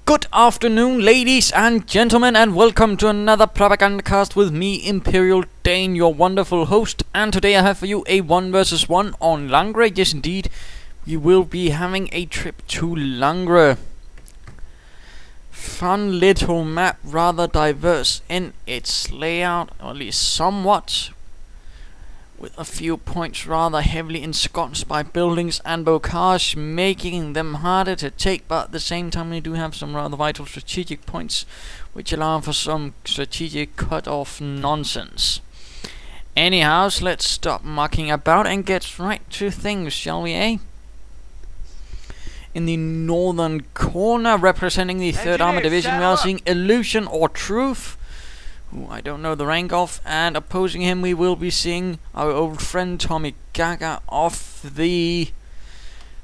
Good afternoon, ladies and gentlemen, and welcome to another Propagandacast with me, Imperial Dane, your wonderful host. And today I have for you a 1 vs 1 on Langres. Yes, indeed, we will be having a trip to Langres. Fun little map, rather diverse in its layout, or at least somewhat, with a few points rather heavily ensconced by buildings and bocage, making them harder to take, but at the same time we do have some rather vital strategic points which allow for some strategic cut-off nonsense. Anyhow, so let's stop mucking about and get right to things, shall we, eh? In the northern corner, representing the 3rd Armored Division, we are seeing Illusionortruth, who I don't know the rank of, and opposing him we will be seeing our old friend Tommygaga of the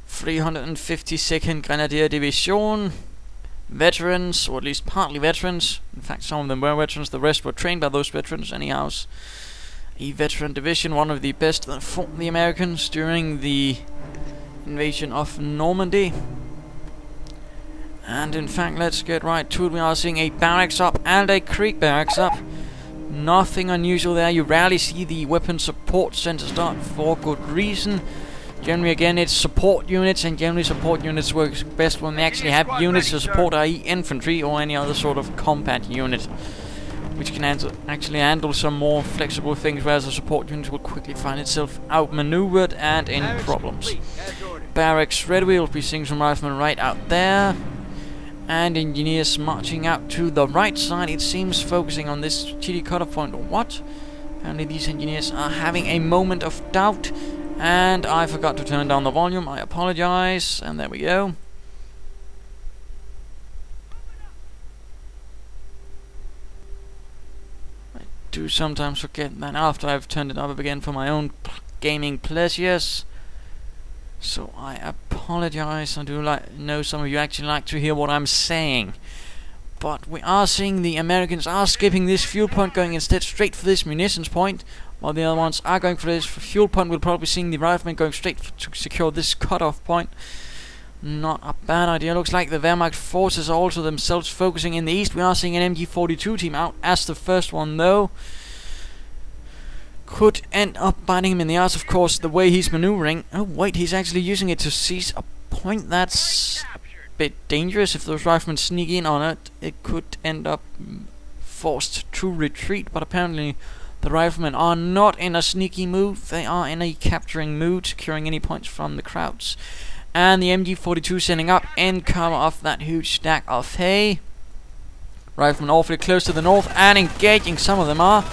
352nd Grenadier Division. Veterans, or at least partly veterans. In fact, some of them were veterans, the rest were trained by those veterans. Anyhow, a veteran division, one of the best that fought the Americans during the invasion of Normandy. And in fact, let's get right to it. We are seeing a barracks up and a creek barracks up. Nothing unusual there. You rarely see the weapon support center start for good reason. Generally, again, it's support units, and generally support units work best when they actually have units to support, i.e. infantry or any other sort of combat unit, which can actually handle some more flexible things, whereas a support unit will quickly find itself outmaneuvered and in problems. Barracks ready. We'll be seeing some riflemen right out there. And engineers marching out to the right side, it seems, focusing on this strategic cutoff point or what. Apparently these engineers are having a moment of doubt, and I forgot to turn down the volume. I apologize, and there we go. I do sometimes forget that after I've turned it up again for my own gaming pleasures. So I apologize. I do know some of you actually like to hear what I'm saying. But we are seeing the Americans are skipping this fuel point, going instead straight for this munitions point, while the other ones are going for this fuel point. We'll probably be seeing the riflemen going straight to secure this cutoff point. Not a bad idea. Looks like the Wehrmacht forces are also themselves focusing in the east. We are seeing an MG42 team out as the first one, though. Could end up biting him in the ass, of course, the way he's maneuvering. Oh wait, he's actually using it to seize a point. That's a bit dangerous. If those riflemen sneak in on it, it could end up forced to retreat. But apparently the riflemen are not in a sneaky move. They are in a capturing mood, securing any points from the crowds. And the MG42 sending up in cover of that huge stack of hay. Riflemen awfully close to the north and engaging. Some of them are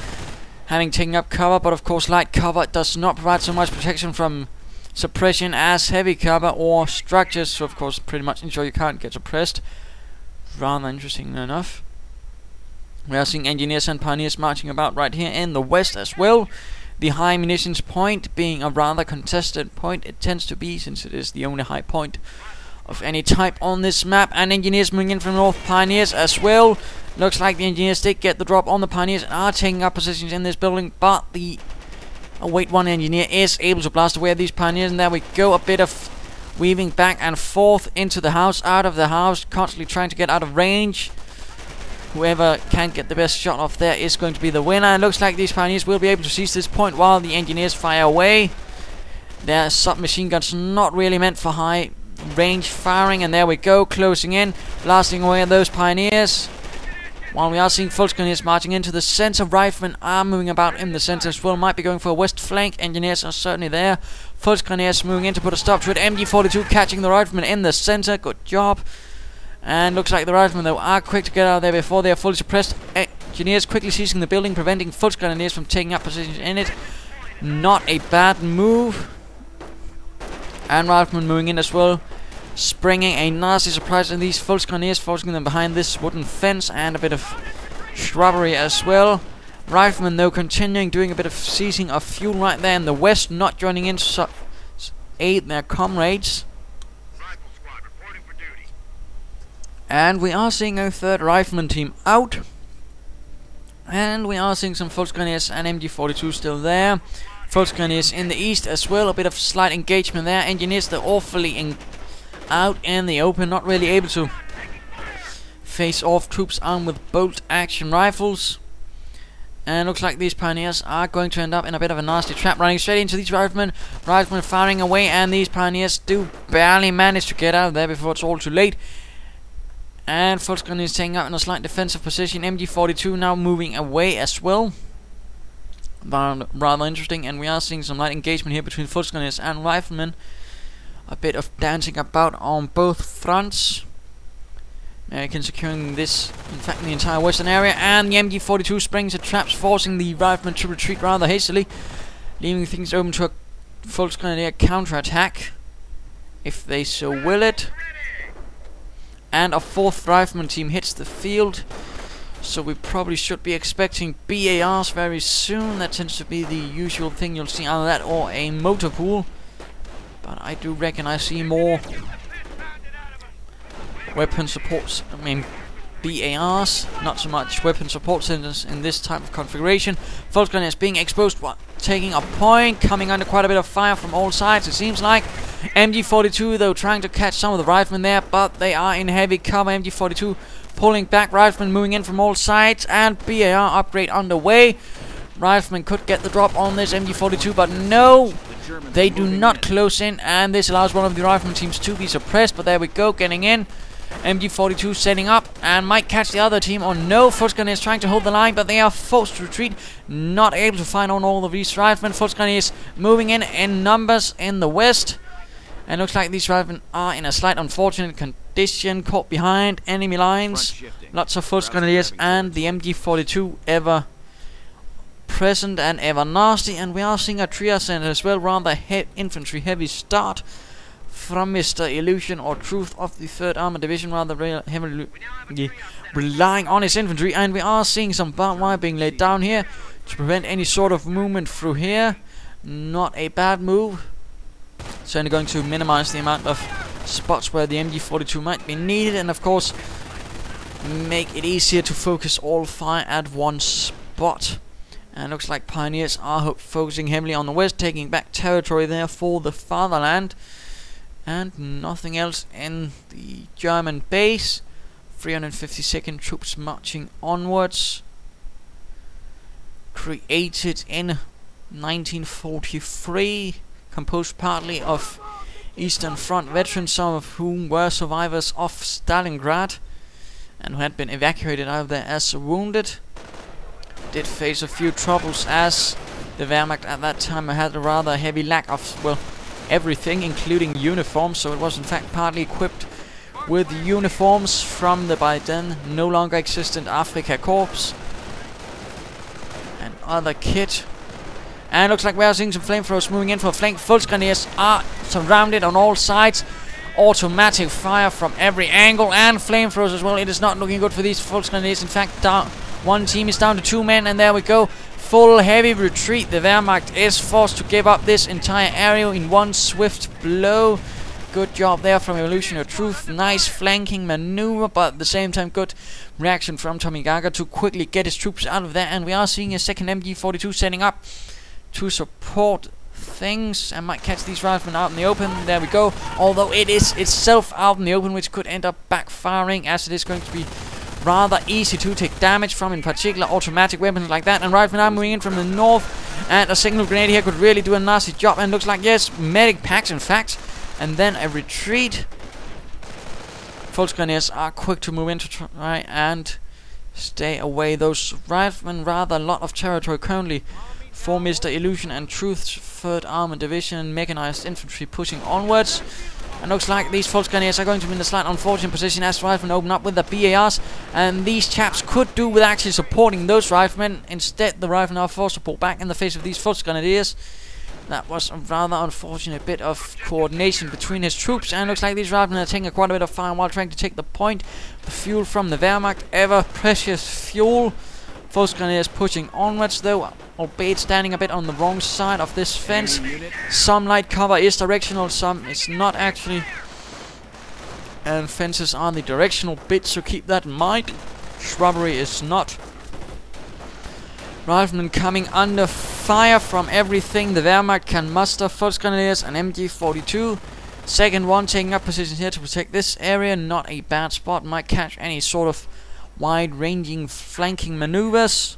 having taken up cover, but of course light cover does not provide so much protection from suppression as heavy cover or structures, so of course pretty much ensure you can't get suppressed. Rather interesting enough. We are seeing engineers and pioneers marching about right here in the west as well. The high munitions point being a rather contested point, it tends to be, since it is the only high point of any type on this map. And engineers moving in from north, pioneers as well. Looks like the engineers did get the drop on the pioneers and are taking up positions in this building, but the one engineer is able to blast away these pioneers, and there we go. A bit of weaving back and forth into the house, out of the house, constantly trying to get out of range. Whoever can get the best shot off there is going to be the winner. It looks like these pioneers will be able to seize this point while the engineers fire away. Their submachine guns not really meant for high range firing, and there we go, closing in, blasting away at those pioneers. While we are seeing full grenadiers marching into the center, riflemen are moving about in the center as well. Might be going for a west flank. Engineers are certainly there. Full grenadiers moving in to put a stop to it. MG42 catching the riflemen in the center. Good job. And looks like the riflemen, though, are quick to get out of there before they are fully suppressed. Engineers quickly seizing the building, preventing full grenadiers from taking up positions in it. Not a bad move. And riflemen moving in as well, springing a nasty surprise on these full grenadiers, forcing them behind this wooden fence and a bit of shrubbery as well. Riflemen, though, continuing doing a bit of seizing of fuel right there in the west, not joining in to aid their comrades. And we are seeing a 3rd rifleman team out. And we are seeing some full grenadiers and MG42 still there. Full grenadiers in the east as well. A bit of slight engagement there. Engineers, they're awfully out in the open, not really able to face off troops armed with bolt action rifles. And looks like these pioneers are going to end up in a bit of a nasty trap, running straight into these riflemen. Riflemen firing away, and these pioneers do barely manage to get out of there before it's all too late. And Volksgrenadier is taking up in a slight defensive position. MG42 now moving away as well. Rather interesting, and we are seeing some light engagement here between Volksgrenadiers and riflemen. A bit of dancing about on both fronts. Americans securing this, in fact, the entire western area, and the MG42 springs the traps, forcing the riflemen to retreat rather hastily, leaving things open to a Volksgrenadier counterattack, if they so will it. And a 4th rifleman team hits the field, so we probably should be expecting BARs very soon. That tends to be the usual thing you'll see out of that, or a motor pool. But I do reckon I see more weapon supports, BARs, not so much weapon support centers in this type of configuration. Volksgrenadier is being exposed, taking a point, coming under quite a bit of fire from all sides, it seems like. MG42 though trying to catch some of the riflemen there, but they are in heavy cover. MG42 pulling back, riflemen moving in from all sides, and BAR upgrade underway. Riflemen could get the drop on this MG42, but no, they do not close in, and this allows one of the rifleman teams to be suppressed. But there we go, getting in. MG42 setting up and might catch the other team, or no. Volksgrenadier is trying to hold the line, but they are forced to retreat, not able to find on all of these riflemen. Volksgrenadier is moving in numbers in the west, and looks like these riflemen are in a slight unfortunate condition, caught behind enemy lines. Lots of Volksgrenadiers and the MG42 ever present and ever nasty, and we are seeing a triage center as well, rather infantry heavy start from Mr. Illusionortruth of the 3rd Armored Division, rather heavily relying on his infantry, and we are seeing some barbed wire being laid down here to prevent any sort of movement through here. Not a bad move. Certainly going to minimize the amount of spots where the MG42 might be needed, and of course make it easier to focus all fire at one spot. And looks like pioneers are focusing heavily on the west, taking back territory there for the fatherland. And nothing else in the German base. 352nd troops marching onwards. Created in 1943, composed partly of Eastern Front veterans, some of whom were survivors of Stalingrad and who had been evacuated out of there as wounded. Did face a few troubles as the Wehrmacht at that time had a rather heavy lack of, well, everything, including uniforms, so it was in fact partly equipped with uniforms from the by then no longer existent Afrika Corps and other kit. And looks like we are seeing some flamethrowers moving in for a flank. Volksgrenadiers are surrounded on all sides. Automatic fire from every angle, and flamethrowers as well. It is not looking good for these Volksgrenadiers. In fact, one team is down to 2 men, and there we go. Full heavy retreat. The Wehrmacht is forced to give up this entire area in one swift blow. Good job there from Illusionortruth. Nice flanking maneuver, but at the same time good reaction from Tommygaga to quickly get his troops out of there. And we are seeing a second MG42 setting up to support things and might catch these riflemen out in the open. There we go. Although it is itself out in the open, which could end up backfiring, as it is going to be rather easy to take damage from, in particular automatic weapons like that. And riflemen are moving in from the north, and a single Grenadier here could really do a nasty job. And looks like, yes, medic packs in fact, and then a retreat. Volksgrenadiers are quick to move in to try and stay away. Those riflemen, rather a lot of territory currently for Mr. Illusionortruth's 3rd Armored Division, mechanized infantry pushing onwards. And looks like these Volksgrenadiers are going to be in a slight unfortunate position as riflemen open up with the BARs, and these chaps could do with actually supporting those riflemen. Instead, the riflemen are forced to pull back in the face of these Volksgrenadiers. That was a rather unfortunate bit of coordination between his troops, and looks like these riflemen are taking quite a bit of fire while trying to take the point. The fuel from the Wehrmacht, ever precious fuel. Volksgrenadiers pushing onwards though, albeit standing a bit on the wrong side of this fence. Some light cover is directional, some is not actually. And fences are the directional bit, so keep that in mind. Shrubbery is not. Riflemen coming under fire from everything the Wehrmacht can muster. Volksgrenadiers and MG42. Second one taking up positions here to protect this area. Not a bad spot, might catch any sort of wide-ranging flanking maneuvers.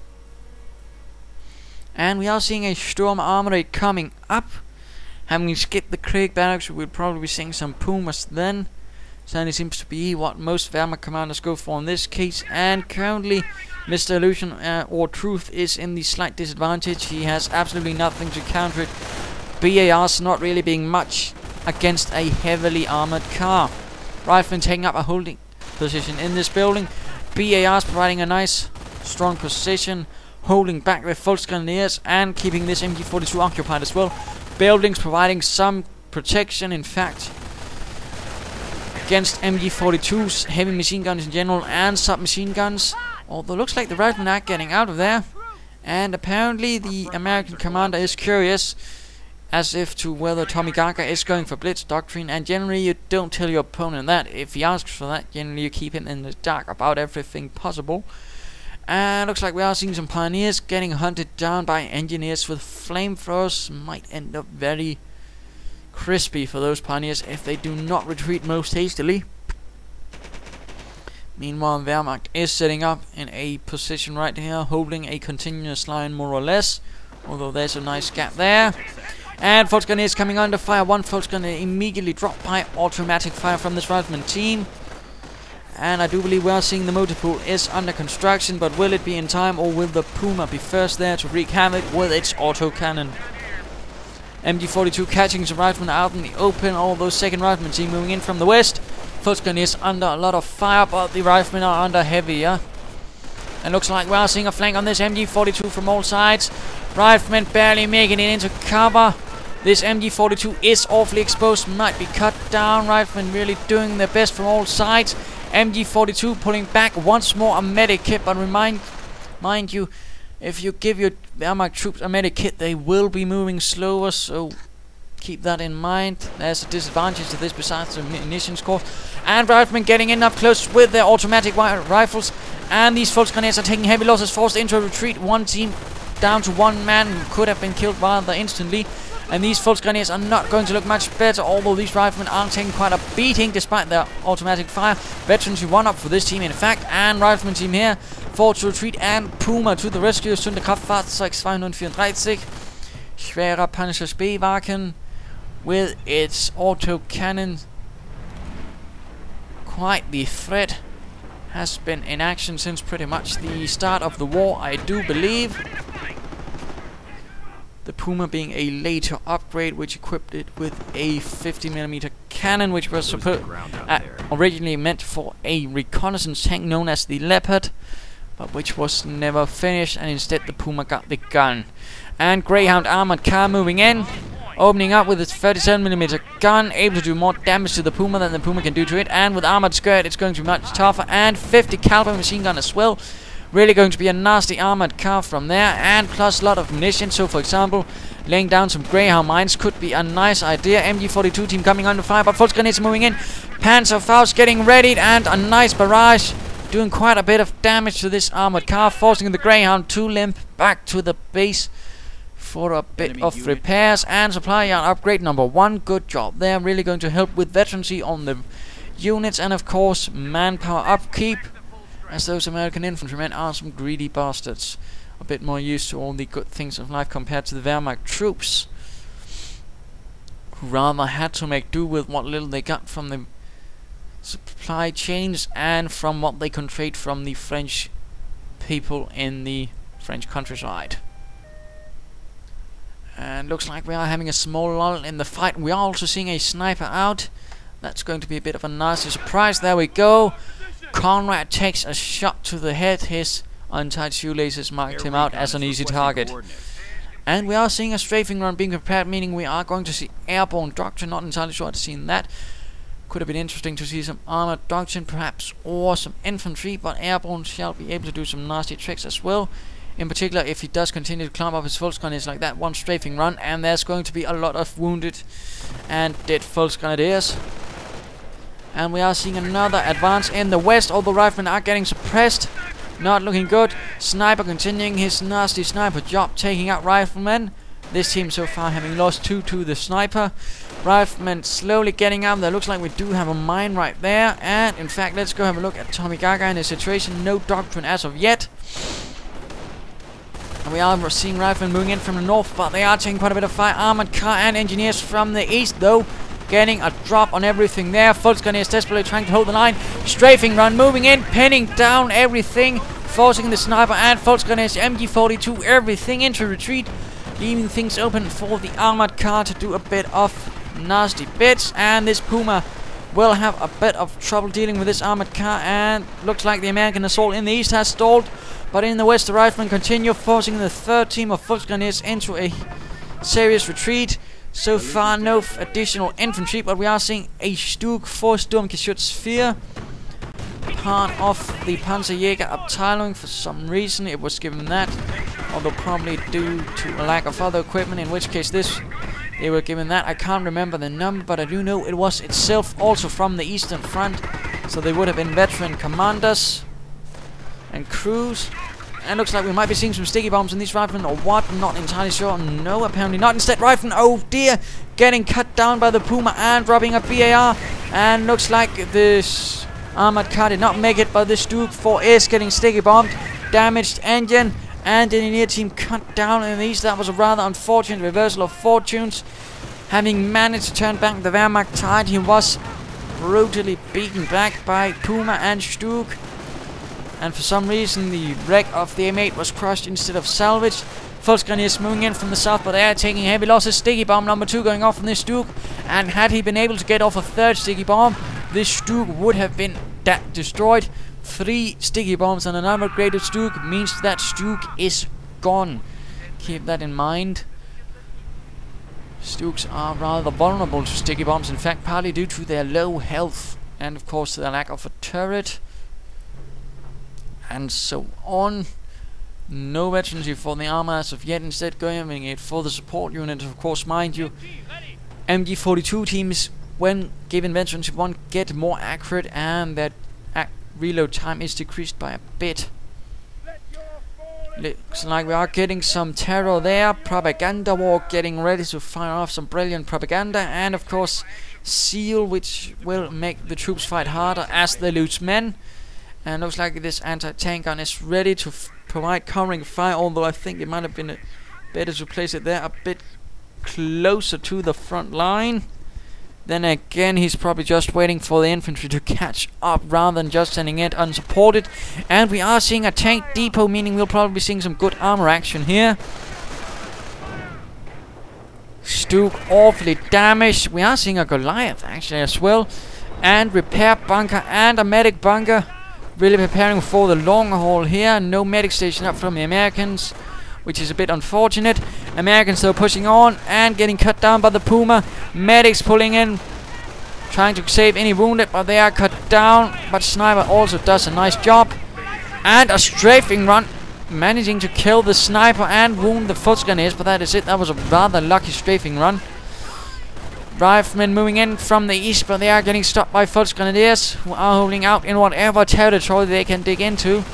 And we are seeing a storm armoured coming up. Having skipped the Krieg barracks, we will probably be seeing some Pumas then. Certainly seems to be what most Wehrmacht commanders go for in this case. And currently, Mr. Illusionortruth is in the slight disadvantage. He has absolutely nothing to counter it. BAR's not really being much against a heavily armoured car. Riflemen taking up a holding position in this building. BAR's providing a nice, strong position, holding back the Grenadiers and keeping this MG42 occupied as well. Buildings providing some protection, in fact, against MG42's heavy machine guns in general and submachine guns. Although looks like the riflemen are getting out of there. And apparently the American commander is curious as if to whether Tommygaga is going for blitz doctrine. And generally you don't tell your opponent that. If he asks for that, generally you keep him in the dark about everything possible. And looks like we are seeing some pioneers getting hunted down by engineers with flamethrowers. Might end up very crispy for those pioneers if they do not retreat most hastily. Meanwhile, Wehrmacht is setting up in a position right here, holding a continuous line more or less, although there's a nice gap there. And Grenadier is coming under fire. One Grenadier immediately dropped by automatic fire from this rifleman team. And I do believe we are seeing the motor pool is under construction, but will it be in time, or will the Puma be first there to wreak havoc with its autocannon? MG42 catching some riflemen out in the open, although second rifleman team moving in from the west. Grenadier is under a lot of fire, but the riflemen are under heavier. And looks like we are seeing a flank on this MG42 from all sides. Riflemen barely making it into cover. This MG42 is awfully exposed, might be cut down. Riflemen really doing their best from all sides. MG42 pulling back once more, a medic kit, but mind you, if you give your Wehrmacht troops a medic kit, they will be moving slower, so keep that in mind. There's a disadvantage to this besides the munitions course. And riflemen getting in up close with their automatic rifles. And these Grenadiers are taking heavy losses, forced into a retreat. One team down to one man who could have been killed rather instantly. And these Grenadiers are not going to look much better, although these riflemen are taking quite a beating despite their automatic fire. Veterans one up for this team, in fact. And rifleman team here, forced to retreat. And Puma to the rescue. Sonderkraftfahrzeug 234. Schwerer Panzerspielwagen with its autocannon. Quite the threat. Has been in action since pretty much the start of the war, I do believe. The Puma being a later upgrade, which equipped it with a 50mm cannon, which was originally meant for a reconnaissance tank known as the Leopard, but which was never finished, and instead the Puma got the gun. And Greyhound armored car moving in, opening up with its 37mm gun, able to do more damage to the Puma than the Puma can do to it. And with armored skirt, it's going to be much tougher. And 50 caliber machine gun as well. Really going to be a nasty armored car from there, and plus a lot of munitions. So for example, laying down some Greyhound mines could be a nice idea. MG42 team coming under fire, but Grenadiers moving in. Panzerfaust getting readied, and a nice barrage doing quite a bit of damage to this armored car, forcing the Greyhound to limp back to the base for a bit of repairs. And supply yard upgrade number 1. Good job there. Really going to help with veterancy on the units, and of course manpower upkeep, as those American infantrymen are some greedy bastards. A bit more used to all the good things of life compared to the Wehrmacht troops, who rather had to make do with what little they got from the supply chains and from what they could trade from the French people in the French countryside. And looks like we are having a small lull in the fight. We are also seeing a sniper out. That's going to be a bit of a nasty surprise. There we go. Conrad takes a shot to the head. His untied shoelaces marked him out as an easy target. And we are seeing a strafing run being prepared, meaning we are going to see airborne doctrine. Not entirely sure I've seen that. Could have been interesting to see some armored doctrine perhaps, or some infantry, but airborne shall be able to do some nasty tricks as well. In particular, if he does continue to climb up his Grenadiers like that, one strafing run, and there's going to be a lot of wounded and dead Grenadiers. And we are seeing another advance in the west. All the riflemen are getting suppressed. Not looking good. Sniper continuing his nasty sniper job, taking out riflemen. This team so far having lost 2 to the sniper. Riflemen slowly getting out. There looks like we do have a mine right there. And in fact, let's go have a look at Tommygaga and his situation. No doctrine as of yet. And we are seeing riflemen moving in from the north, but they are taking quite a bit of fire. Armored car and engineers from the east, though, getting a drop on everything there. Volksgrenadiers desperately trying to hold the line. Strafing run, moving in, pinning down everything, forcing the sniper and Volksgrenadiers MG42 everything into retreat, leaving things open for the armored car to do a bit of nasty bits. And this Puma will have a bit of trouble dealing with this armored car, and looks like the American assault in the east has stalled. But in the west, the riflemen continue, forcing the third team of Volksgrenadiers into a serious retreat. So far, no additional infantry, but we are seeing a Stug 4 Sturmgeschütz 4. Part of the Panzerjäger Abteilung. For some reason, it was given that. Although probably due to a lack of other equipment, in which case they were given that. I can't remember the number, but I do know it was itself also from the Eastern Front. So they would have been veteran commanders and crews. And looks like we might be seeing some sticky bombs in these riflemen, or what? I'm not entirely sure. No, apparently not. Instead, riflemen, oh dear, getting cut down by the Puma and dropping a BAR. And looks like this armored car did not make it, but the Stug 4 is getting sticky bombed. Damaged engine and engineer team cut down in these. That was a rather unfortunate reversal of fortunes. Having managed to turn back the Wehrmacht tide, he was brutally beaten back by Puma and Stug. And for some reason, the wreck of the M8 was crushed instead of salvaged. Volksgrenadiers moving in from the south, but they are taking heavy losses. Sticky bomb number 2 going off from this Stug. And had he been able to get off a third sticky bomb, this Stug would have been destroyed. 3 sticky bombs on an armor-graded Stug means that Stug is gone. Keep that in mind. Stugs are rather vulnerable to sticky bombs, in fact, partly due to their low health and, of course, their lack of a turret. And so on. No veterancy for the armor as of yet, instead going it for the support unit. Of course, mind you, MG42 teams, when given veterancy 1, get more accurate, and that reload time is decreased by a bit. Looks like we are getting some terror there. Propaganda war getting ready to fire off some brilliant propaganda, and of course SEAL, which will make the troops fight harder as they lose men. And looks like this anti-tank gun is ready to provide covering fire, although I think it might have been better to place it there a bit closer to the front line. Then again, he's probably just waiting for the infantry to catch up rather than just sending it unsupported. And we are seeing a tank depot, meaning we'll probably be seeing some good armor action here. Stug awfully damaged. We are seeing a Goliath actually as well. And repair bunker and a medic bunker. Really preparing for the long haul here. No medic station up from the Americans, which is a bit unfortunate. Americans though pushing on and getting cut down by the Puma. Medics pulling in, trying to save any wounded, but they are cut down. But Sniper also does a nice job. And a strafing run, managing to kill the Sniper and wound the Volksgrenadiers, but that is it. That was a rather lucky strafing run. Riflemen moving in from the east, but they are getting stopped by Volksgrenadiers, who are holding out in whatever territory they can dig into.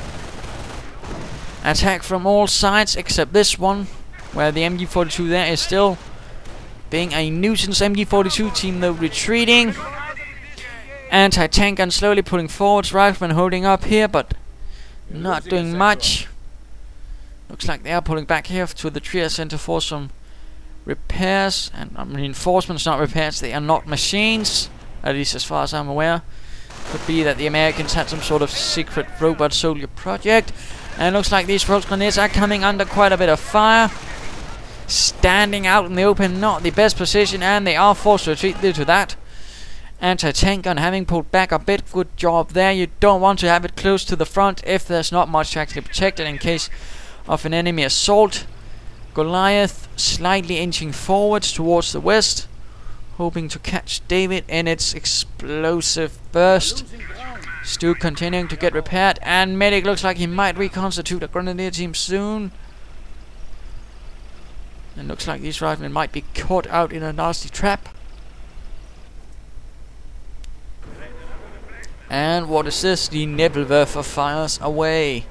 Attack from all sides except this one, where the MG42 there is still being a nuisance. MG42 team though retreating. Anti-tank gun slowly pulling forwards. Riflemen holding up here, but not doing much. Looks like they are pulling back here to the Trier Center for some repairs and reinforcements, not repairs. They are not machines, at least as far as I'm aware. Could be that the Americans had some sort of secret robot soldier project. And it looks like these Volksgrenadiers are coming under quite a bit of fire. Standing out in the open, not the best position, and they are forced to retreat due to that. Anti-tank gun having pulled back a bit. Good job there. You don't want to have it close to the front if there's not much to actually protect it in case of an enemy assault. Goliath slightly inching forwards towards the west, hoping to catch David in its explosive burst. Stu continuing to get repaired, and Medic looks like he might reconstitute a Grenadier team soon. It looks like these riflemen might be caught out in a nasty trap. And what is this? The Nebelwerfer fires away.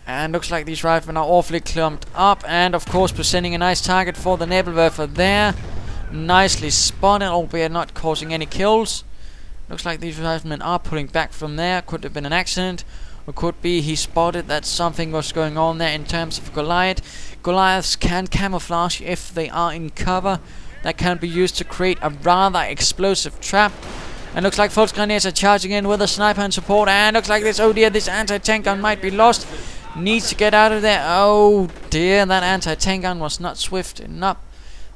And looks like these riflemen are awfully clumped up. And of course presenting a nice target for the Nebelwerfer there. Nicely spotted, albeit not causing any kills. Looks like these riflemen are pulling back from there. Could have been an accident. Or could be he spotted that something was going on there in terms of Goliath. Goliaths can camouflage if they are in cover. That can be used to create a rather explosive trap. And looks like Grenadiers are charging in with a sniper and support. And looks like this, oh dear, this anti-tank gun might be lost. Needs to get out of there. Oh dear, that anti-tank gun was not swift enough.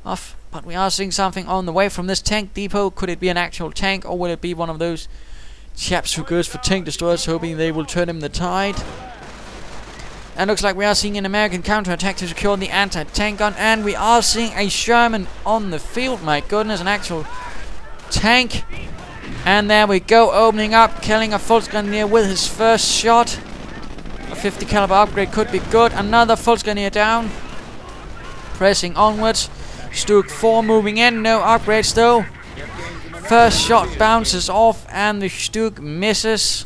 But we are seeing something on the way from this tank depot. Could it be an actual tank, or will it be one of those chaps who goes for tank destroyers, hoping they will turn him the tide? And looks like we are seeing an American counterattack to secure the anti-tank gun. And we are seeing a Sherman on the field. My goodness, an actual tank. And there we go, opening up, killing a Grenadier with his first shot. A 50 caliber upgrade could be good. Another Grenadier down. Pressing onwards. Stug 4 moving in, no upgrades though. First shot bounces off and the Stug misses.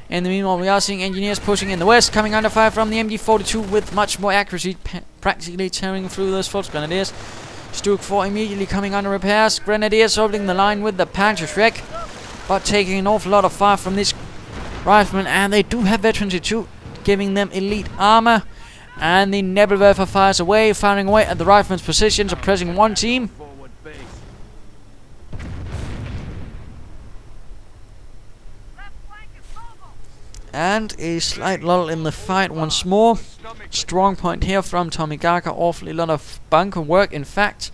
In the meanwhile, we are seeing engineers pushing in the west, coming under fire from the MG42 with much more accuracy, practically tearing through those Grenadiers. Stug 4 immediately coming under repairs. Grenadiers holding the line with the Panzerschreck, but taking an awful lot of fire from these riflemen, and they do have veterans too, giving them elite armor. And the Nebelwerfer fires away, firing away at the riflemen's positions, oppressing one team. And a slight lull in the fight once more. Strong point here from Tommygaga, awfully lot of bunker work in fact.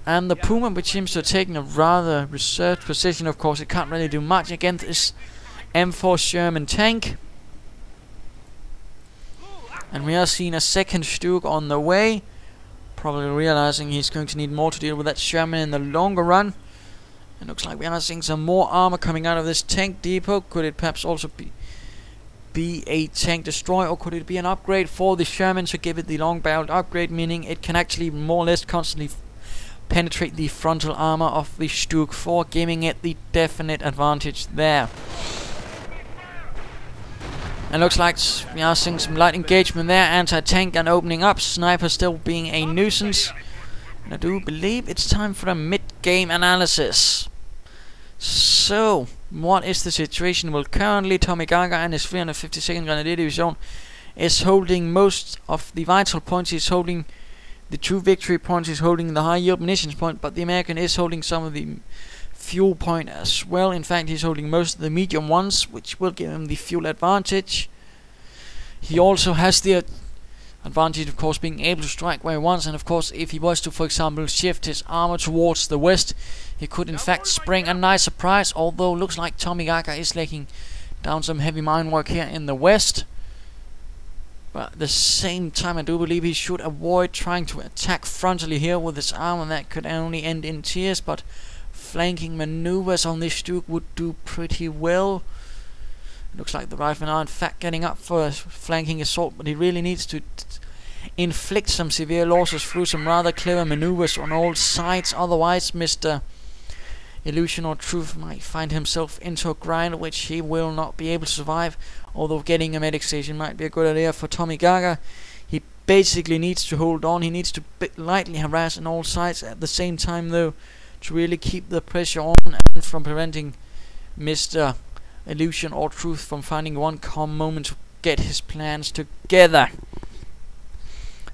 And the Puma, which seems to have taken a rather reserved position, of course it can't really do much against this M4 Sherman tank. And we are seeing a second Stug on the way, probably realizing he's going to need more to deal with that Sherman in the longer run. It looks like we are seeing some more armor coming out of this tank depot. Could it perhaps also be a tank destroyer, or could it be an upgrade for the Sherman to give it the long barreled upgrade, meaning it can actually more or less constantly penetrate the frontal armor of the Stug 4, giving it the definite advantage there. And looks like we are seeing some light engagement there. Anti-tank gun opening up. Sniper still being a nuisance. And I do believe it's time for a mid-game analysis. So, what is the situation? Well, currently Tommygaga and his 352nd Grenadier Division is holding most of the vital points. He's holding the 2 victory points. He's holding the high yield munitions point. But the American is holding some of the fuel point as well. In fact, he's holding most of the medium ones, which will give him the fuel advantage. He also has the advantage, of course, being able to strike where he wants, and of course if he was to, for example, shift his armor towards the west, he could in fact spring a nice surprise, although looks like Tommygaga is laying down some heavy mine work here in the west. But at the same time, I do believe he should avoid trying to attack frontally here with his armor. That could only end in tears, but flanking maneuvers on this Stug would do pretty well. Looks like the riflemen are in fact getting up for a flanking assault, but he really needs to inflict some severe losses through some rather clever maneuvers on all sides. Otherwise, Mr. Illusionortruth might find himself into a grind which he will not be able to survive. Although getting a medic station might be a good idea for Tommygaga. He basically needs to hold on. He needs to lightly harass on all sides at the same time, though, to really keep the pressure on and from preventing Mr. Illusionortruth from finding one calm moment to get his plans together.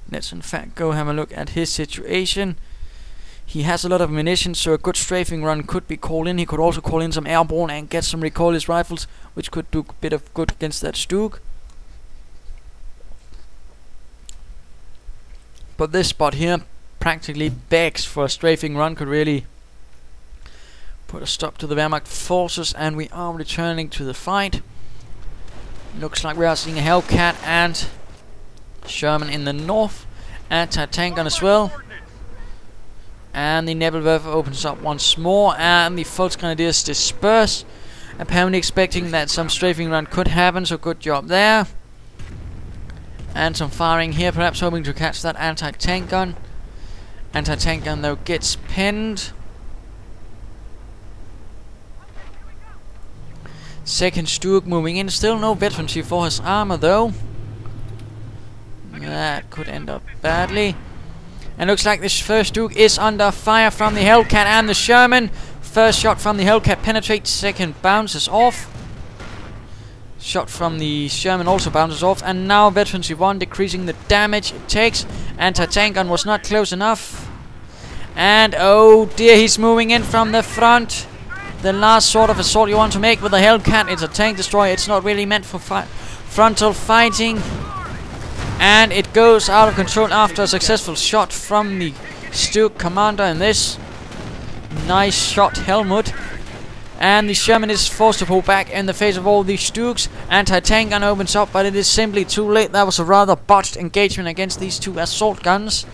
Let's in fact go have a look at his situation. He has a lot of munitions, so a good strafing run could be called in. He could also call in some airborne and get some recoilless rifles, which could do a bit of good against that Stug. But this spot here practically begs for a strafing run. Could really put a stop to the Wehrmacht forces, and we are returning to the fight. Looks like we are seeing a Hellcat and Sherman in the north. Anti-tank gun as well. And the Nebelwerfer opens up once more, and the Grenadiers disperse. Apparently expecting that some strafing run could happen, so good job there. And some firing here, perhaps hoping to catch that anti-tank gun. Anti-tank gun though gets pinned. Second Stug moving in, still no veterancy for his armor though. That could end up badly. And looks like this first Duke is under fire from the Hellcat and the Sherman. First shot from the Hellcat penetrates, second bounces off. Shot from the Sherman also bounces off. And now Veterancy 1 decreasing the damage it takes. Anti-tank gun was not close enough. And oh dear, he's moving in from the front. The last sort of assault you want to make with a Hellcat. It's a tank destroyer. It's not really meant for frontal fighting. And it goes out of control after a successful shot from the Stuke commander in this. Nice shot, Helmut. And the Sherman is forced to pull back in the face of all these Stukes. Anti-tank gun opens up, but it is simply too late. That was a rather botched engagement against these two assault guns.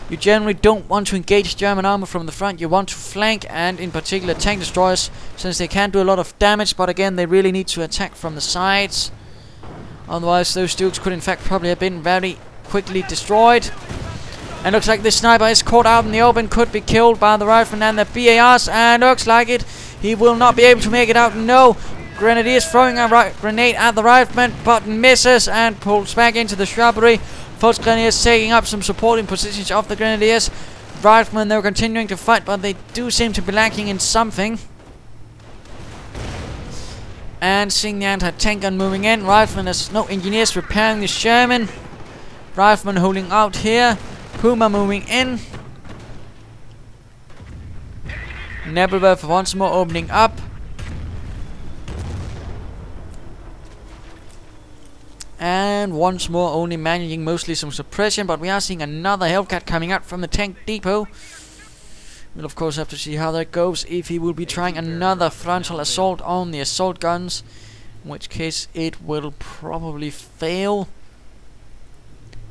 You generally don't want to engage German armor from the front. You want to flank, and in particular tank destroyers, since they can do a lot of damage, but again they really need to attack from the sides. Otherwise those Dukes could in fact probably have been very quickly destroyed. And looks like this sniper is caught out in the open, could be killed by the riflemen and the BARs, and looks like it. He will not be able to make it out. No, Grenadier is throwing a grenade at the rifleman, but misses and pulls back into the shrubbery. First Grenadiers taking up some supporting positions of the Grenadiers. Riflemen, they're continuing to fight, but they do seem to be lacking in something. And seeing the anti-tank gun moving in. Riflemen, there's no engineers repairing the Sherman. Riflemen holding out here. Puma moving in. Nebelwerfer once more opening up. And once more only managing mostly some suppression, but we are seeing another Hellcat coming out from the tank depot. We'll of course have to see how that goes, if he will be trying another frontal assault on the assault guns, in which case it will probably fail,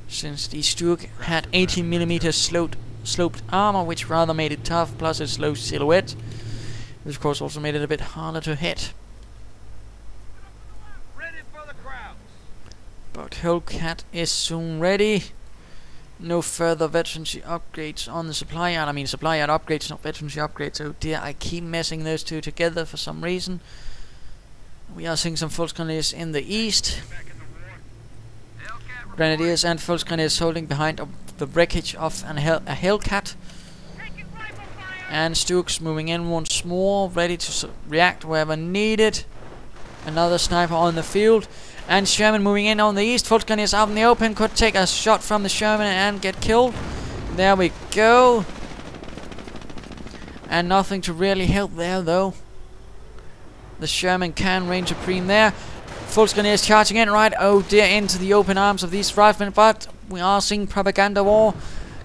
since the Stuke had 18mm sloped armor, which rather made it tough, plus its low silhouette, which of course also made it a bit harder to hit. But Hellcat is soon ready. No further veterancy upgrades on the supply yard. I mean supply yard upgrades, not veterancy upgrades. Oh dear, I keep messing those two together for some reason. We are seeing some Volksgrenadiers in the east. Grenadiers and Volksgrenadiers holding behind the wreckage of a Hellcat. And Stukes moving in once more, ready to react wherever needed. Another sniper on the field. And Sherman moving in on the east. Volksgrenadiers out in the open. Could take a shot from the Sherman and get killed. There we go. And nothing to really help there though. The Sherman can reign supreme there. Volksgrenadiers charging in, right, oh dear, into the open arms of these riflemen. But we are seeing propaganda war,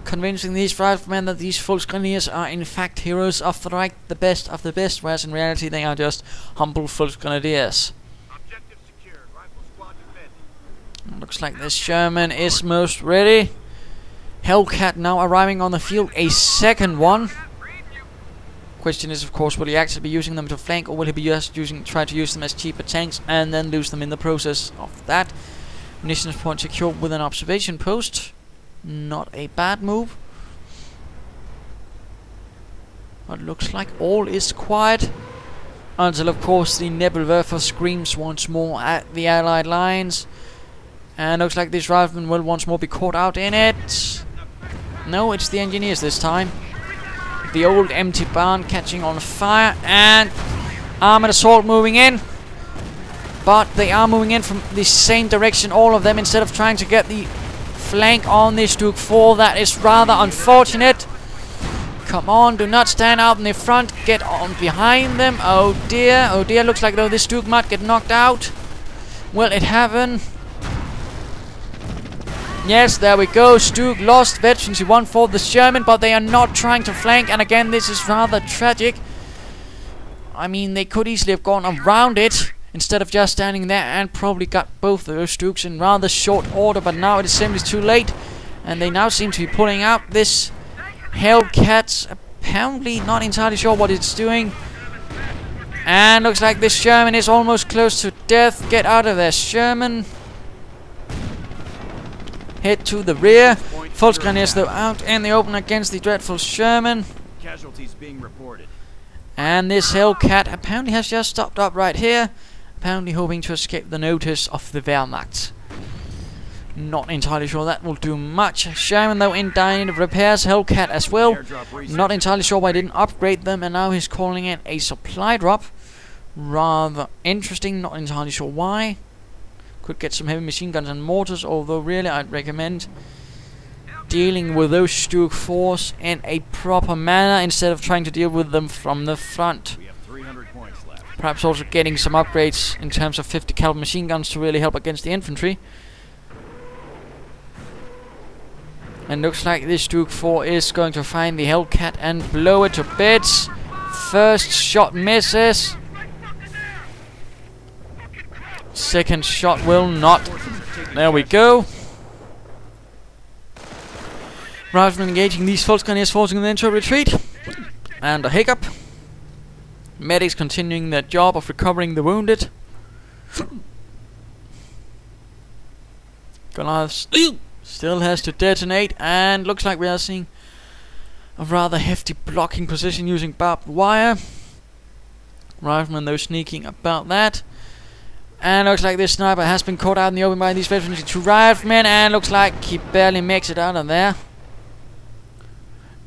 convincing these riflemen that these Volksgrenadiers are in fact heroes of the right, the best of the best, whereas in reality they are just humble Volksgrenadiers. Looks like this Sherman is most ready. Hellcat now arriving on the field, a second one. Question is, of course, will he actually be using them to flank, or will he be just try to use them as cheaper tanks and then lose them in the process of that? Munitions point secured with an observation post. Not a bad move. But looks like all is quiet. Until, of course, the Nebelwerfer screams once more at the Allied lines. And looks like these riflemen will once more be caught out in it. No, it's the engineers this time. The old empty barn catching on fire. And armored assault moving in. But they are moving in from the same direction, all of them, instead of trying to get the flank on this Duke 4. That is rather unfortunate. Come on, do not stand out in the front. Get on behind them. Oh dear, looks like though this Duke might get knocked out. Will it happen? Yes, there we go. Stuke lost veterancy 1 for the Sherman, but they are not trying to flank, and again this is rather tragic. I mean, they could easily have gone around it instead of just standing there and probably got both of those Stukes in rather short order, but now it is simply too late, and they now seem to be pulling out this Hellcat, apparently not entirely sure what it's doing. And looks like this Sherman is almost close to death. Get out of there, Sherman. Head to the rear. Volksgrenadiers though out in the open against the dreadful Sherman. Casualties being reported. And this Hellcat apparently has just stopped up right here, apparently hoping to escape the notice of the Wehrmacht. Not entirely sure that will do much. Sherman though in need of repairs. Hellcat as well. Not entirely sure why I didn't upgrade them, and now he's calling it a supply drop. Rather interesting, not entirely sure why. Could get some heavy machine guns and mortars, although really I'd recommend dealing with those Stug 4s in a proper manner instead of trying to deal with them from the front. We have 300 points left. Perhaps also getting some upgrades in terms of 50 caliber machine guns to really help against the infantry. And looks like this Stug 4 is going to find the Hellcat and blow it to bits. First shot misses. Second shot will not. There we go. Riflemen engaging these Volksgrenadiers, forcing them into a retreat. And a hiccup. Medics continuing their job of recovering the wounded. Goliath still has to detonate, and looks like we are seeing a rather hefty blocking position using barbed wire. Riflemen though sneaking about that. And looks like this sniper has been caught out in the open by these veterans. 2 riflemen, and looks like he barely makes it out of there.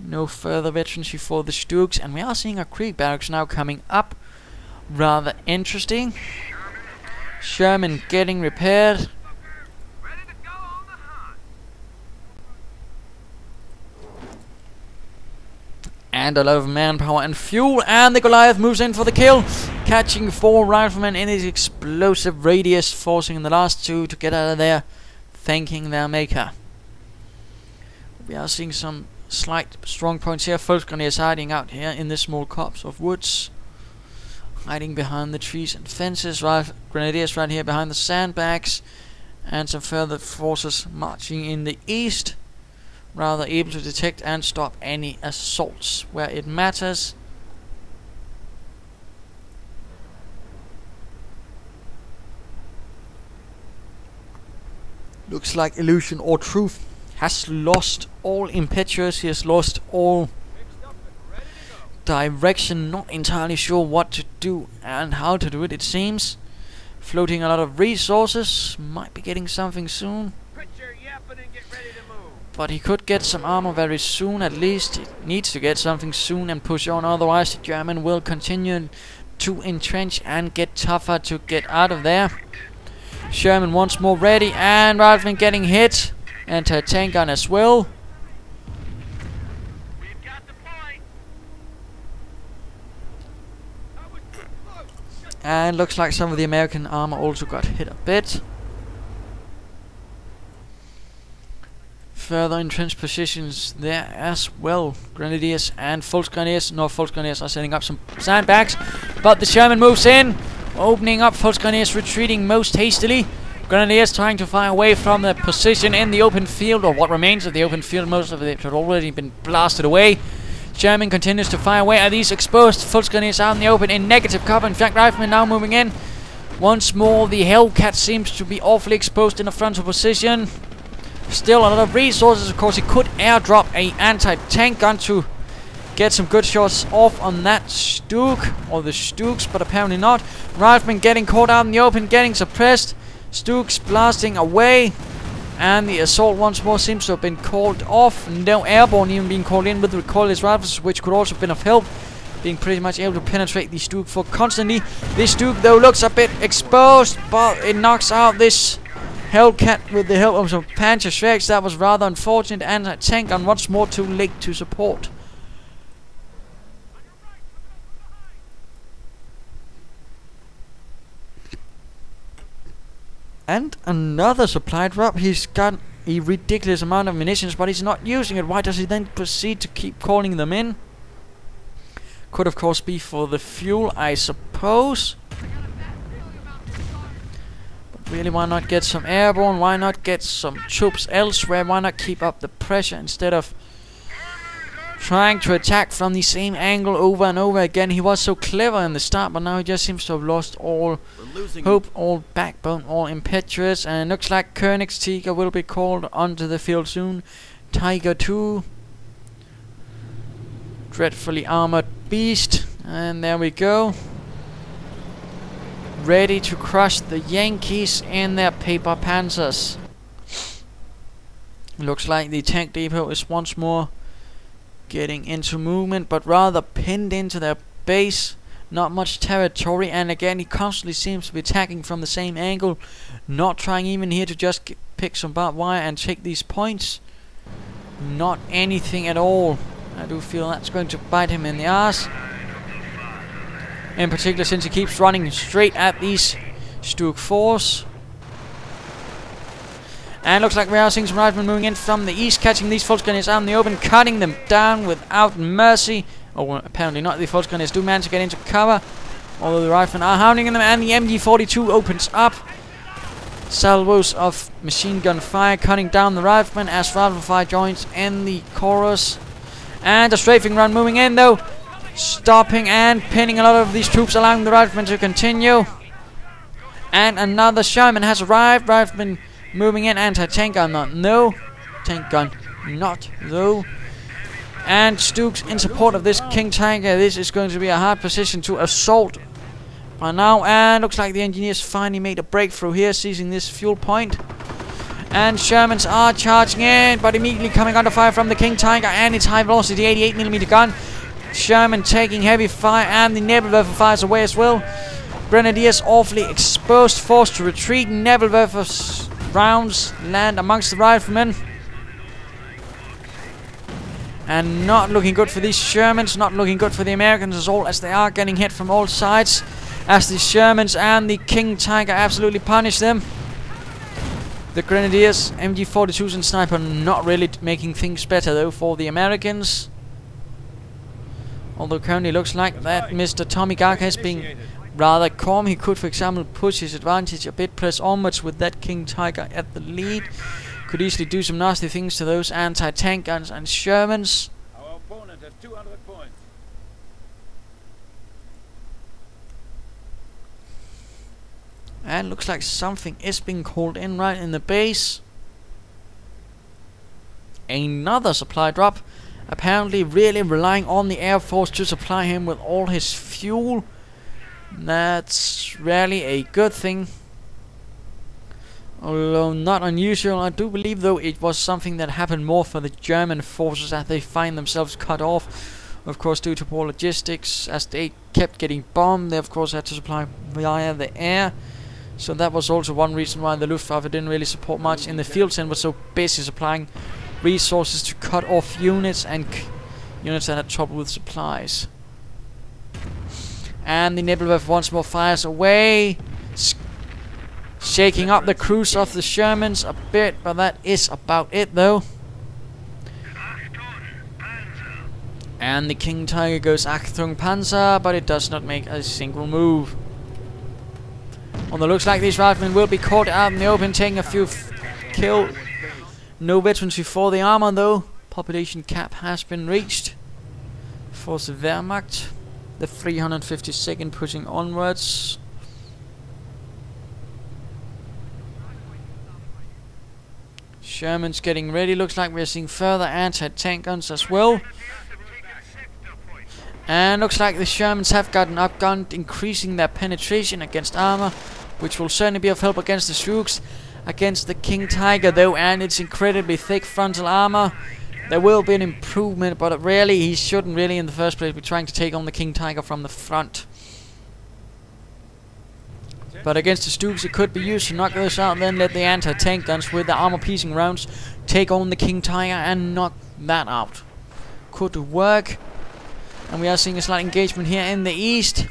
No further veterancy for the Stugs, and we are seeing a creek barracks now coming up. Rather interesting. Sherman getting repaired. And a lot of manpower and fuel, and the Goliath moves in for the kill, catching 4 riflemen in his explosive radius, forcing the last 2 to get out of there, thanking their maker. We are seeing some slight strong points here. Volksgrenadiers hiding out here in this small copse of woods, hiding behind the trees and fences. Grenadiers right here behind the sandbags, and some further forces marching in the east, rather able to detect and stop any assaults where it matters. Looks like Illusionortruth has lost all impetus. He has lost all direction. Not entirely sure what to do and how to do it, it seems. Floating a lot of resources. Might be getting something soon. But he could get some armor very soon, at least. He needs to get something soon and push on, otherwise the German will continue to entrench and get tougher to get out of there. Sherman once more ready, and rifleman getting hit. Anti-tank gun as well. And looks like some of the American armor also got hit a bit. Further entrenched positions there as well. Grenadiers and Volksgrenadiers. No, Volksgrenadiers are setting up some sandbags, but the Sherman moves in, opening up. Volksgrenadiers retreating most hastily. Grenadiers trying to fire away from their position in the open field, or what remains of the open field. Most of it had already been blasted away. Sherman continues to fire away at these exposed Volksgrenadiers out in the open in negative cover. In fact, riflemen now moving in. Once more, the Hellcat seems to be awfully exposed in the frontal position. Still a lot of resources. Of course, he could airdrop a anti-tank gun to get some good shots off on that Stug, or the Stugs, but apparently not. Riflemen getting caught out in the open, getting suppressed. Stugs blasting away, and the assault once more seems to have been called off. No airborne even being called in with the recoilless rifles, which could also have been of help, being pretty much able to penetrate the Stug 4 constantly. This Stug though looks a bit exposed, but it knocks out this Hellcat with the help of some Panzer Schrecks. That was rather unfortunate, and a tank gun once more too late to support. And another supply drop. He's got a ridiculous amount of munitions, but he's not using it. Why does he then proceed to keep calling them in? Could of course be for the fuel, I suppose. But really, why not get some airborne? Why not get some troops elsewhere? Why not keep up the pressure instead of trying to attack from the same angle over and over again? He was so clever in the start, but now he just seems to have lost all hope, all backbone, all impetuous. And it looks like Königstiger will be called onto the field soon. Tiger 2. Dreadfully armored beast. And there we go. Ready to crush the Yankees in their paper panzers. Looks like the tank depot is once more getting into movement, but rather pinned into their base. Not much territory, and again he constantly seems to be attacking from the same angle, not trying even here to just pick some barbed wire and take these points. Not anything at all. I do feel that's going to bite him in the ass, in particular since he keeps running straight at these Stuk 4s. And looks like we are seeing some riflemen moving in from the east, catching these Volksgrenadiers out in the open, cutting them down without mercy. Oh, apparently not. The Volksgrenadiers do manage to get into cover, although the riflemen are hounding them, and the MG42 opens up. Salvos of machine gun fire cutting down the riflemen as rifle fire joins in the chorus. And a strafing run moving in though, stopping and pinning a lot of these troops, allowing the riflemen to continue. And another Sherman has arrived. Riflemen moving in, anti-tank gun not no. Tank gun not though. And Stuks in support of this King Tiger. This is going to be a hard position to assault by now. And looks like the engineers finally made a breakthrough here, seizing this fuel point. And Shermans are charging in, but immediately coming under fire from the King Tiger and its high velocity 88mm gun. Sherman taking heavy fire, and the Nebelwerfer fires away as well. Grenadiers awfully exposed, forced to retreat. Nebelwerfer's rounds land amongst the riflemen. And not looking good for these Shermans, not looking good for the Americans as all, as they are getting hit from all sides, as the Shermans and the King Tiger absolutely punish them. The Grenadiers, MG42s and Sniper not really making things better though for the Americans. Although currently looks like that Mr. Tommygaga is being rather calm. He could, for example, push his advantage a bit, press onwards with that King Tiger at the lead. Could easily do some nasty things to those anti-tank guns and Shermans. Our opponent has 200 points. And looks like something is being called in right in the base. Another supply drop. Apparently really relying on the Air Force to supply him with all his fuel. That's rarely a good thing. Although not unusual. I do believe though it was something that happened more for the German forces, as they find themselves cut off, of course due to poor logistics. As they kept getting bombed, they of course had to supply via the air. So that was also one reason why the Luftwaffe didn't really support much in the field and was so busy supplying resources to cut off units and units that had trouble with supplies. And the Nebelwerfer once more fires away, shaking up the crews of the Shermans a bit, but that is about it though. And the King Tiger goes Achtung Panzer, but it does not make a single move. Although looks like these riflemen will be caught out in the open, taking a few kills. No veterans before the armor though. Population cap has been reached for the Wehrmacht. The 352nd pushing onwards. Sherman's getting ready. Looks like we're seeing further anti-tank guns as well. And looks like the Shermans have gotten outgunned, increasing their penetration against armor, which will certainly be of help against the Stuks. Against the King Tiger though, and its incredibly thick frontal armor, there will be an improvement, but really he shouldn't really in the first place be trying to take on the King Tiger from the front. But against the Stuks it could be used to knock those out, and then let the anti-tank guns with the armor-piercing rounds take on the King Tiger and knock that out. Could work. And we are seeing a slight engagement here in the east.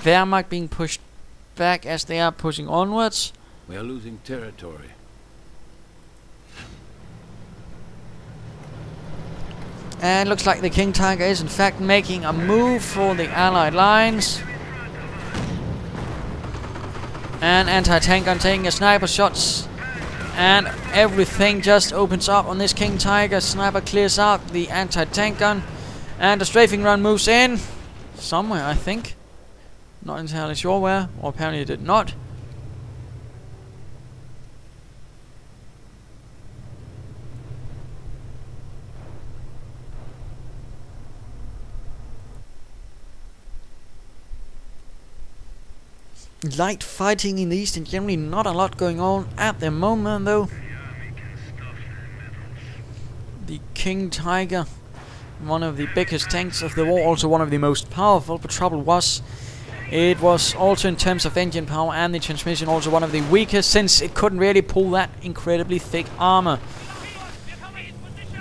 Wehrmacht being pushed back as they are pushing onwards. We are losing territory. And looks like the King Tiger is in fact making a move for the Allied lines. And anti-tank gun taking a sniper shots. And everything just opens up on this King Tiger. Sniper clears out the anti-tank gun. And a strafing run moves in. Somewhere, I think. Not entirely sure where. Or apparently it did not. Light fighting in the east and generally not a lot going on at the moment though. King Tiger, one of the biggest tanks of the war, also one of the most powerful, but trouble was, it was also in terms of engine power and the transmission also one of the weakest, since it couldn't really pull that incredibly thick armor,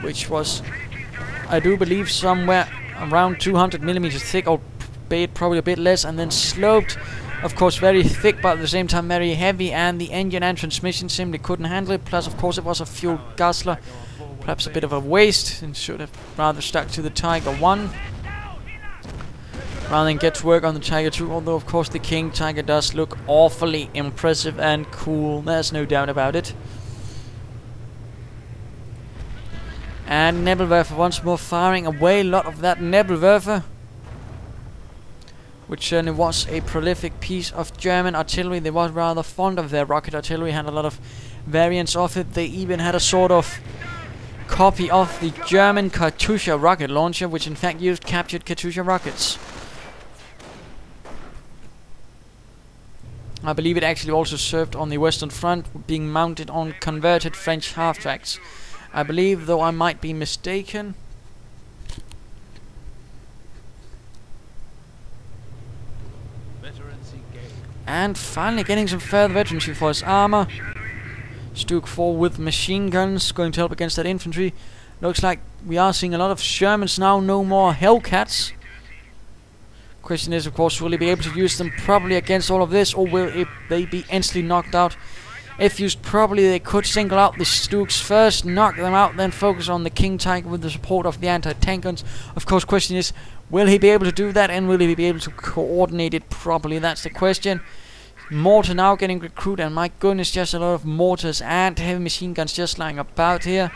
which was, I do believe, somewhere around 200 millimeters thick, or probably a bit less, and then sloped. Of course, very thick, but at the same time very heavy, and the engine and transmission simply couldn't handle it. Plus, of course, it was a fuel guzzler, perhaps a bit of a waste, and should have rather stuck to the Tiger 1 rather than get to work on the Tiger 2. Although, of course, the King Tiger does look awfully impressive and cool. There's no doubt about it. And Nebelwerfer once more firing away a lot of that Nebelwerfer, which certainly was a prolific piece of German artillery. They were rather fond of their rocket artillery, had a lot of variants of it. They even had a sort of copy of the German Katyusha rocket launcher, which in fact used captured Katyusha rockets. I believe it actually also served on the Western Front, being mounted on converted French half-tracks. I believe, though I might be mistaken. And finally getting some further veterancy for his armor. Stuk 4 with machine guns going to help against that infantry. Looks like we are seeing a lot of Shermans now, no more Hellcats. Question is, of course, will he be able to use them properly against all of this, or will they be instantly knocked out? If used properly, they could single out the Stuks first, knock them out, then focus on the King Tiger with the support of the anti-tank guns. Of course, question is, will he be able to do that, and will he be able to coordinate it properly? That's the question. Mortar now getting recruited, and my goodness, just a lot of mortars and heavy machine guns just lying about here.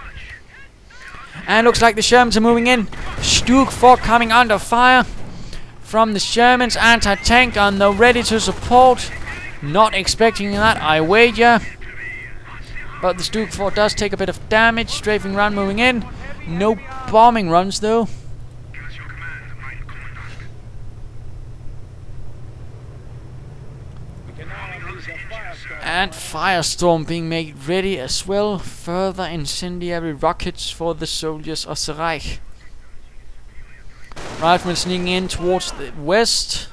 And looks like the Shermans are moving in. Stuk 4 coming under fire from the Shermans. Anti-tank gun though ready to support. Not expecting that, I wager. But the Stuk 4 does take a bit of damage. Strafing run moving in. No bombing runs though. And Firestorm being made ready as well. Further incendiary rockets for the soldiers of the Reich. Riflemen sneaking in towards the west.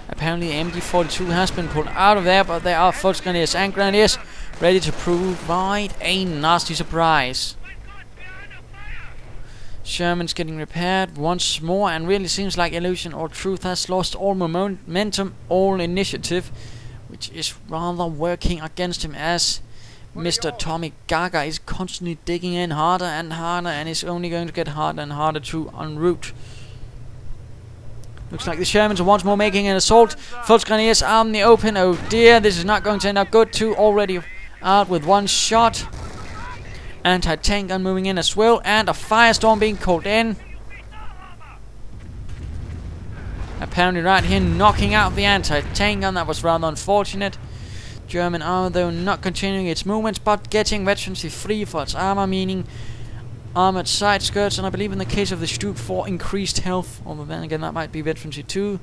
Apparently the MG42 has been pulled out of there, but there are Volksgrenadiers and Grenadiers ready to provide a nasty surprise. Sherman's getting repaired once more, and really seems like Illusionortruth has lost all momentum, all initiative, which is rather working against him, as Mr. Tommygaga is constantly digging in harder and harder, and is only going to get harder and harder to enroute. Looks like the Shermans are once more making an assault. Volksgrenadiers out in the open. Oh dear, this is not going to end up good. 2 already out with 1 shot. Anti-tank gun moving in as well, and a firestorm being called in. Apparently right here knocking out the anti-tank gun. That was rather unfortunate. German armor though not continuing its movements, but getting veterancy free for its armor, meaning armored side skirts, and I believe in the case of the Stuk 4 increased health, although then again that might be veterancy 2.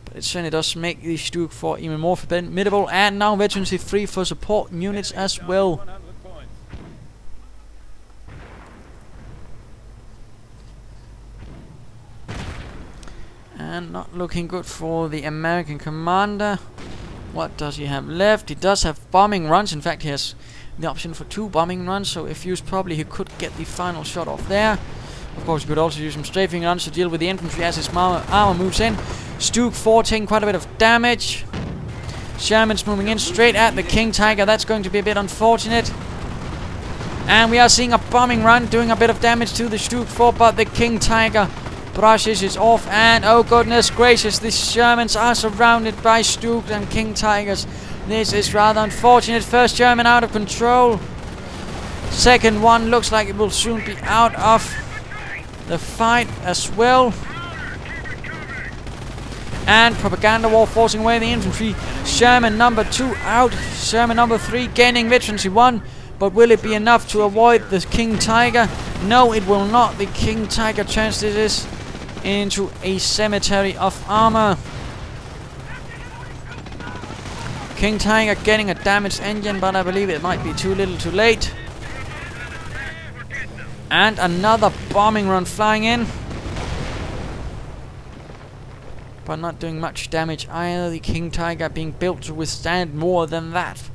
But it certainly does make the Stuk 4 even more formidable, and now veterancy 3 for support units as well. And not looking good for the American commander. What does he have left? He does have bombing runs. In fact, he has the option for 2 bombing runs, so if used properly, he could get the final shot off there. Of course, he could also use some strafing runs to deal with the infantry as his armor moves in. Stuk 4 taking quite a bit of damage. Sherman's moving in straight at the King Tiger. That's going to be a bit unfortunate. And we are seeing a bombing run doing a bit of damage to the Stuk 4, but the King Tiger brushes it off, and oh goodness gracious, the Shermans are surrounded by Stuks and King Tigers. This is rather unfortunate. First German out of control. Second one looks like it will soon be out of the fight as well. And propaganda war forcing away the infantry. Sherman number 2 out. Sherman number 3 gaining veterancy 1. But will it be enough to avoid the King Tiger? No, it will not. The King Tiger turns this into a cemetery of armor. King Tiger getting a damaged engine, but I believe it might be too little too late. And another bombing run flying in. But not doing much damage either. The King Tiger being built to withstand more than that.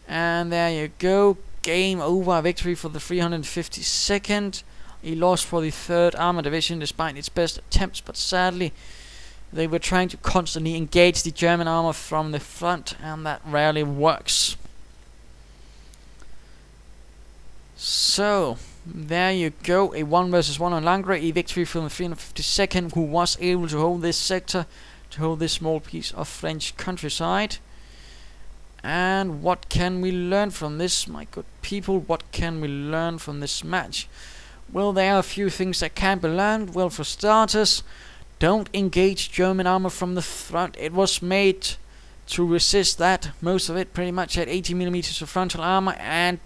And there you go. Game over. Victory for the 352nd. A loss for the 3rd Armored Division despite its best attempts, but sadly they were trying to constantly engage the German armor from the front, and that rarely works. So, there you go, a 1 versus 1 on Langres, a victory from the 352nd, who was able to hold this sector, to hold this small piece of French countryside. And what can we learn from this, my good people? What can we learn from this match? Well, there are a few things that can be learned. Well, for starters, don't engage German armor from the front. It was made to resist that. Most of it pretty much had 80mm of frontal armor, and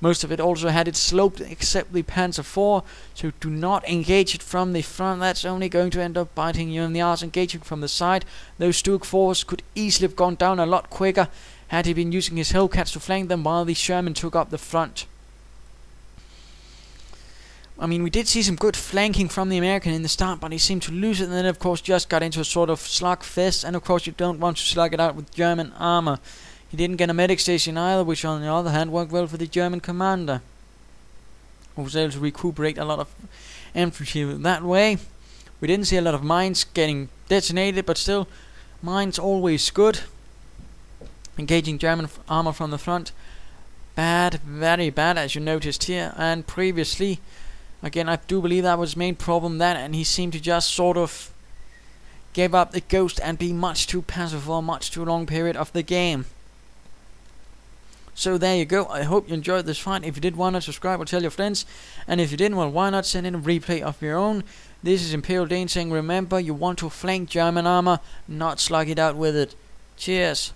most of it also had it sloped except the Panzer IV. So do not engage it from the front. That's only going to end up biting you in the arse. Engaging from the side, those Stuka fours could easily have gone down a lot quicker had he been using his Hellcats to flank them while the Sherman took up the front. I mean, we did see some good flanking from the American in the start, but he seemed to lose it, and then of course just got into a sort of slugfest, and of course you don't want to slug it out with German armor. He didn't get a medic station either, which on the other hand worked well for the German commander, who was able to recuperate a lot of infantry that way. We didn't see a lot of mines getting detonated, but still, mines always good. Engaging German armor from the front, bad, very bad, as you noticed here, and previously. Again, I do believe that was his main problem then, and he seemed to just sort of give up the ghost and be much too passive for a much too long period of the game. So there you go. I hope you enjoyed this fight. If you did, why not subscribe or tell your friends? And if you didn't, well, why not send in a replay of your own? This is Imperial Dane saying, remember, you want to flank German armor, not slug it out with it. Cheers.